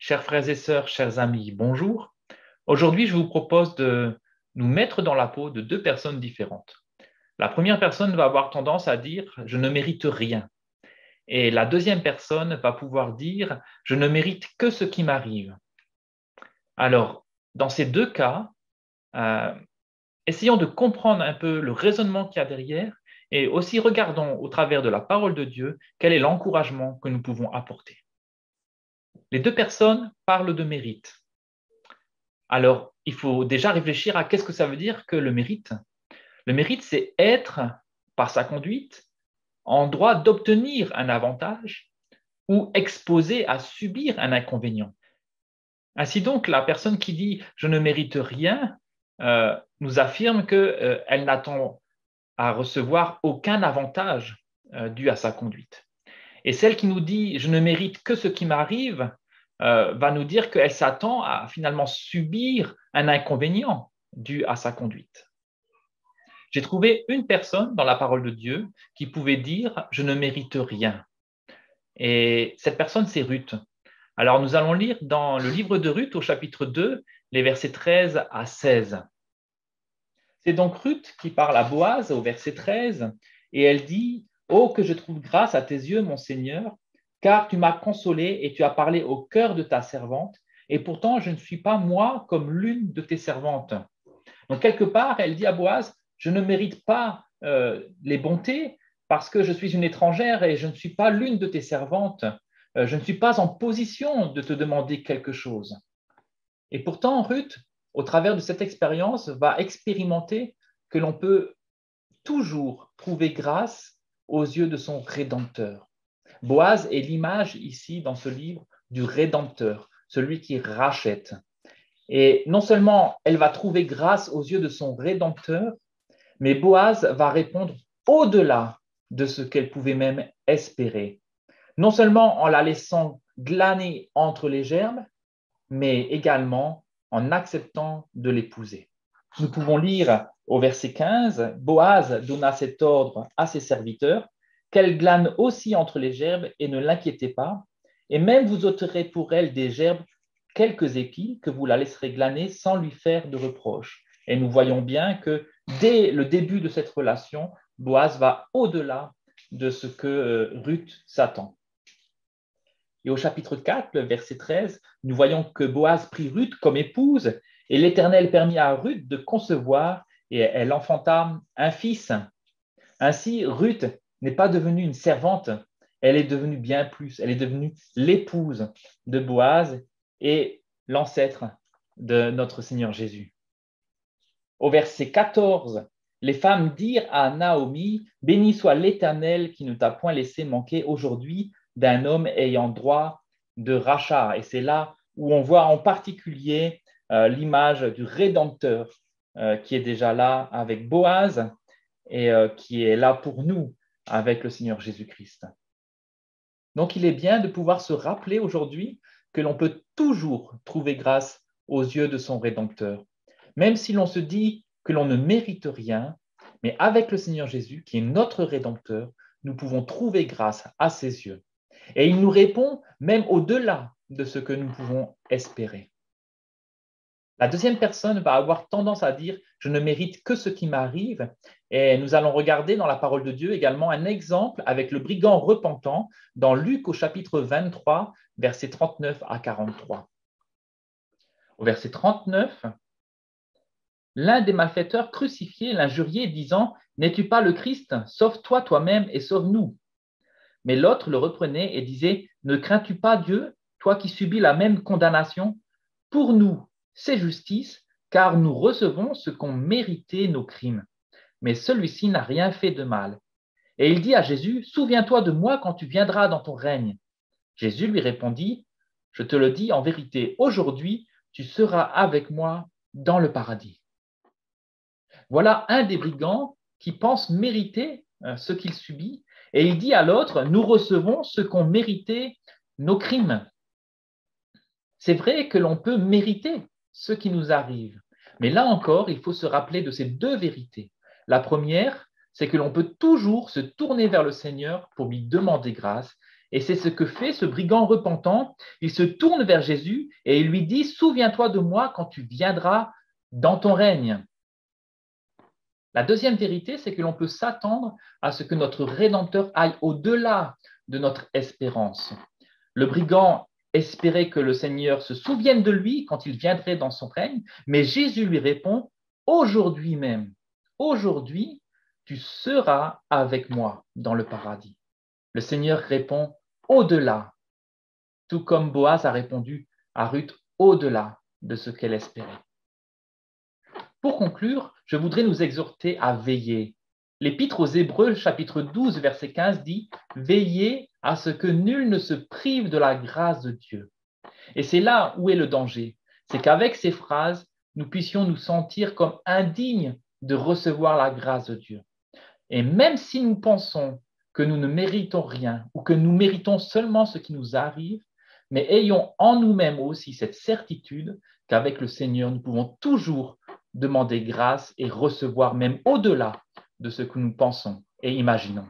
Chers frères et sœurs, chers amis, bonjour. Aujourd'hui, je vous propose de nous mettre dans la peau de deux personnes différentes. La première personne va avoir tendance à dire « je ne mérite rien ». Et la deuxième personne va pouvoir dire « je ne mérite que ce qui m'arrive ». Alors, dans ces deux cas, euh, essayons de comprendre un peu le raisonnement qu'il y a derrière et aussi regardons au travers de la parole de Dieu quel est l'encouragement que nous pouvons apporter. Les deux personnes parlent de mérite. Alors, il faut déjà réfléchir à qu'est-ce que ça veut dire que le mérite. Le mérite, c'est être, par sa conduite, en droit d'obtenir un avantage ou exposé à subir un inconvénient. Ainsi donc, la personne qui dit « je ne mérite rien » nous affirme qu'elle n'attend à recevoir aucun avantage dû à sa conduite. Et celle qui nous dit « je ne mérite que ce qui m'arrive » va nous dire qu'elle s'attend à finalement subir un inconvénient dû à sa conduite. J'ai trouvé une personne dans la parole de Dieu qui pouvait dire « je ne mérite rien ». Et cette personne, c'est Ruth. Alors, nous allons lire dans le livre de Ruth au chapitre 2, les versets 13 à 16. C'est donc Ruth qui parle à Boaz au verset 13 et elle dit « Oh, que je trouve grâce à tes yeux, mon Seigneur, car tu m'as consolé et tu as parlé au cœur de ta servante, et pourtant je ne suis pas moi comme l'une de tes servantes. » Donc, quelque part, elle dit à Boaz, je ne mérite pas les bontés parce que je suis une étrangère et je ne suis pas l'une de tes servantes. Je ne suis pas en position de te demander quelque chose. Et pourtant, Ruth, au travers de cette expérience, va expérimenter que l'on peut toujours trouver grâce aux yeux de son Rédempteur. Boaz est l'image ici, dans ce livre, du Rédempteur, celui qui rachète. Et non seulement elle va trouver grâce aux yeux de son Rédempteur, mais Boaz va répondre au-delà de ce qu'elle pouvait même espérer. Non seulement en la laissant glaner entre les gerbes, mais également en acceptant de l'épouser. Nous pouvons lire au verset 15, Boaz donna cet ordre à ses serviteurs, qu'elle glane aussi entre les gerbes et ne l'inquiétez pas, et même vous ôterez pour elle des gerbes quelques épis que vous la laisserez glaner sans lui faire de reproche. Et nous voyons bien que dès le début de cette relation, Boaz va au-delà de ce que Ruth s'attend. Et au chapitre 4, le verset 13, nous voyons que Boaz prit Ruth comme épouse et l'Éternel permit à Ruth de concevoir et elle enfanta un fils. Ainsi, Ruth n'est pas devenue une servante, elle est devenue bien plus, elle est devenue l'épouse de Boaz et l'ancêtre de notre Seigneur Jésus. Au verset 14, les femmes dirent à Naomi, « Béni soit l'Éternel qui ne t'a point laissé manquer aujourd'hui d'un homme ayant droit de rachat. » Et c'est là où on voit en particulier l'image du Rédempteur qui est déjà là avec Boaz et qui est là pour nous avec le Seigneur Jésus-Christ. Donc, il est bien de pouvoir se rappeler aujourd'hui que l'on peut toujours trouver grâce aux yeux de son Rédempteur. Même si l'on se dit que l'on ne mérite rien, mais avec le Seigneur Jésus, qui est notre Rédempteur, nous pouvons trouver grâce à ses yeux. Et il nous répond même au-delà de ce que nous pouvons espérer. La deuxième personne va avoir tendance à dire « je ne mérite que ce qui m'arrive ». Et nous allons regarder dans la parole de Dieu également un exemple avec le brigand repentant dans Luc au chapitre 23, versets 39 à 43. Au verset 39, l'un des malfaiteurs crucifiés l'injuriait disant « N'es-tu pas le Christ? Sauve-toi toi-même et sauve-nous. » Mais l'autre le reprenait et disait « Ne crains-tu pas Dieu, toi qui subis la même condamnation? Pour nous, c'est justice, car nous recevons ce qu'ont mérité nos crimes. Mais celui-ci n'a rien fait de mal. » Et il dit à Jésus « Souviens-toi de moi quand tu viendras dans ton règne. » Jésus lui répondit « Je te le dis en vérité, aujourd'hui, tu seras avec moi dans le paradis. » Voilà un des brigands qui pense mériter ce qu'il subit, et il dit à l'autre, nous recevons ce qu'ont mérité nos crimes. C'est vrai que l'on peut mériter ce qui nous arrive, mais là encore, il faut se rappeler de ces deux vérités. La première, c'est que l'on peut toujours se tourner vers le Seigneur pour lui demander grâce, Et c'est ce que fait ce brigand repentant. Il se tourne vers Jésus et il lui dit, souviens-toi de moi quand tu viendras dans ton règne. La deuxième vérité, c'est que l'on peut s'attendre à ce que notre Rédempteur aille au-delà de notre espérance. Le brigand espérait que le Seigneur se souvienne de lui quand il viendrait dans son règne, mais Jésus lui répond, aujourd'hui même, aujourd'hui, tu seras avec moi dans le paradis. Le Seigneur répond, au-delà, tout comme Boaz a répondu à Ruth, au-delà de ce qu'elle espérait. Pour conclure, je voudrais nous exhorter à veiller. L'Épître aux Hébreux, chapitre 12, verset 15, dit « Veillez à ce que nul ne se prive de la grâce de Dieu ». Et c'est là où est le danger. C'est qu'avec ces phrases, nous puissions nous sentir comme indignes de recevoir la grâce de Dieu. Et même si nous pensons que nous ne méritons rien ou que nous méritons seulement ce qui nous arrive, mais ayons en nous-mêmes aussi cette certitude qu'avec le Seigneur, nous pouvons toujours demander grâce et recevoir même au-delà de ce que nous pensons et imaginons.